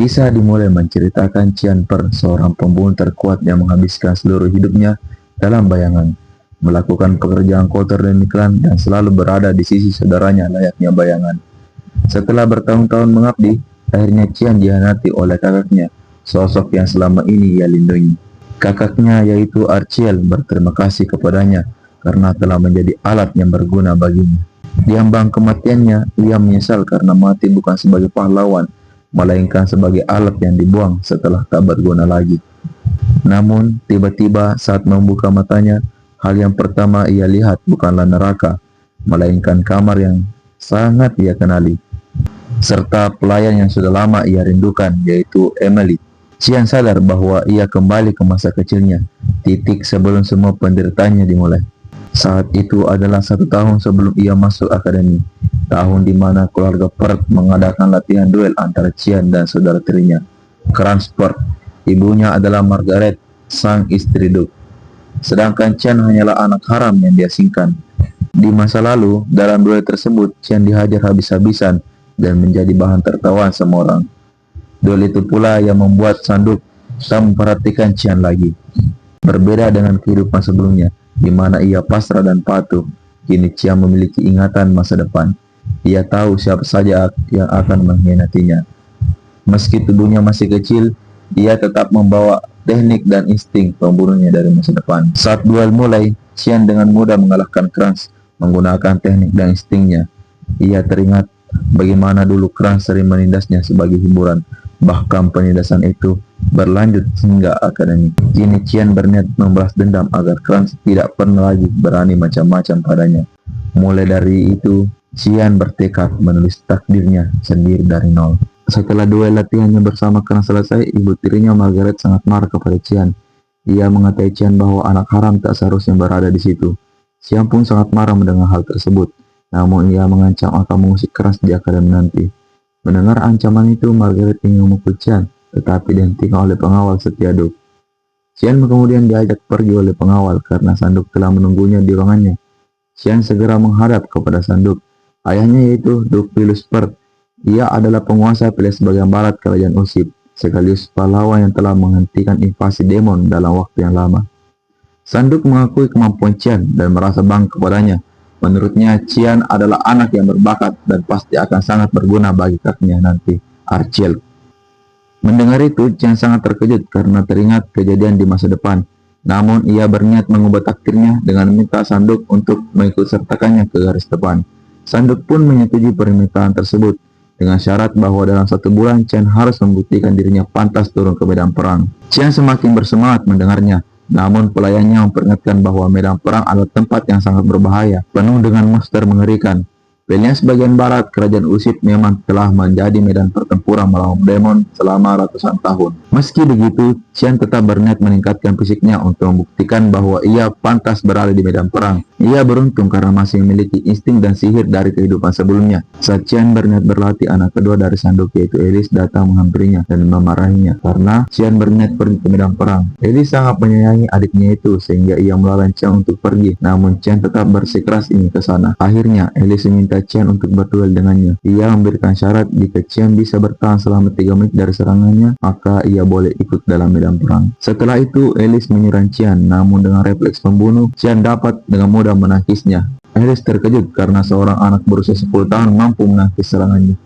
Kisah dimulai menceritakan Cian Per, seorang pembunuh terkuat yang menghabiskan seluruh hidupnya dalam bayangan, melakukan pekerjaan kotor dan iklan, dan selalu berada di sisi saudaranya layaknya bayangan. Setelah bertahun-tahun mengabdi, akhirnya Cian dihianati oleh kakaknya, sosok yang selama ini ia lindungi. Kakaknya yaitu Archiel berterima kasih kepadanya karena telah menjadi alat yang berguna baginya. Di ambang kematiannya, ia menyesal karena mati bukan sebagai pahlawan, melainkan sebagai alat yang dibuang setelah tak berguna lagi. Namun, tiba-tiba saat membuka matanya, hal yang pertama ia lihat bukanlah neraka, melainkan kamar yang sangat ia kenali, serta pelayan yang sudah lama ia rindukan, yaitu Emily. Cian sadar bahwa ia kembali ke masa kecilnya, titik sebelum semua penderitaannya dimulai. Saat itu adalah 1 tahun sebelum ia masuk akademi, tahun di mana keluarga Perth mengadakan latihan duel antara Cian dan saudara tirinya, Crans Perth. Ibunya adalah Margaret, sang istri Duke, sedangkan Cian hanyalah anak haram yang diasingkan. Di masa lalu, dalam duel tersebut, Cian dihajar habis-habisan dan menjadi bahan tertawaan semua orang. Duel itu pula yang membuat Sanduk tak memperhatikan Cian lagi. Berbeda dengan kehidupan sebelumnya, di mana ia pasrah dan patuh, kini Cian memiliki ingatan masa depan. Ia tahu siapa saja yang akan mengkhianatinya. Meski tubuhnya masih kecil, ia tetap membawa teknik dan insting pembunuhnya dari masa depan. Saat duel mulai, Cian dengan mudah mengalahkan Crans menggunakan teknik dan instingnya. Ia teringat bagaimana dulu Crans sering menindasnya sebagai hiburan. Bahkan penindasan itu berlanjut hingga akademi. Kini Cian berniat membalas dendam agar Crans tidak pernah lagi berani macam-macam padanya. Mulai dari itu, Cian bertekad menulis takdirnya sendiri dari nol. Setelah duel latihannya bersama Crans selesai, ibu tirinya Margaret sangat marah kepada Cian. Ia mengatai Cian bahwa anak haram tak seharusnya berada di situ. Cian pun sangat marah mendengar hal tersebut. Namun ia mengancam akan mengusik Crans di akademi nanti. Mendengar ancaman itu, Margaret ingin memukul Cian, tetapi dihentikan oleh pengawal setia Duke. Cian kemudian diajak pergi oleh pengawal karena Sanduk telah menunggunya di ruangannya. Cian segera menghadap kepada Sanduk. Ayahnya yaitu Duke Pilus Perth. Ia adalah penguasa wilayah sebagian barat kerajaan Usip, sekaligus pahlawan yang telah menghentikan invasi demon dalam waktu yang lama. Sanduk mengakui kemampuan Cian dan merasa bangga kepadanya. Menurutnya, Cian adalah anak yang berbakat dan pasti akan sangat berguna bagi kakaknya nanti, Archiel. Mendengar itu, Cian sangat terkejut karena teringat kejadian di masa depan. Namun, ia berniat mengubah takdirnya dengan meminta Sanduk untuk mengikut sertakannya ke garis depan. Sanduk pun menyetujui permintaan tersebut, dengan syarat bahwa dalam 1 bulan Cian harus membuktikan dirinya pantas turun ke medan perang. Cian semakin bersemangat mendengarnya. Namun pelayannya memperingatkan bahwa medan perang adalah tempat yang sangat berbahaya, penuh dengan monster mengerikan. Wilayah sebagian barat kerajaan Usip memang telah menjadi medan pertempuran melawan demon selama ratusan tahun. Meski begitu, Cian tetap berniat meningkatkan fisiknya untuk membuktikan bahwa ia pantas berada di medan perang. Ia beruntung karena masih memiliki insting dan sihir dari kehidupan sebelumnya. Saat Cian berniat berlatih, anak kedua dari Sanduk yaitu Elis datang menghampirinya dan memarahinya karena Cian berniat pergi ke medan perang. Elis sangat menyayangi adiknya itu sehingga ia melarang Cian untuk pergi. Namun Cian tetap bersikeras ingin ke sana. Akhirnya Elis meminta Cian untuk berduel dengannya. Ia memberikan syarat jika Cian bisa bertahan selama 3 menit dari serangannya, maka ia boleh ikut dalam medan perang. Setelah itu, Elis menyerang Cian, namun dengan refleks pembunuh, Cian dapat dengan mudah menangkisnya. Elis terkejut karena seorang anak berusia 10 tahun mampu menangkis serangannya.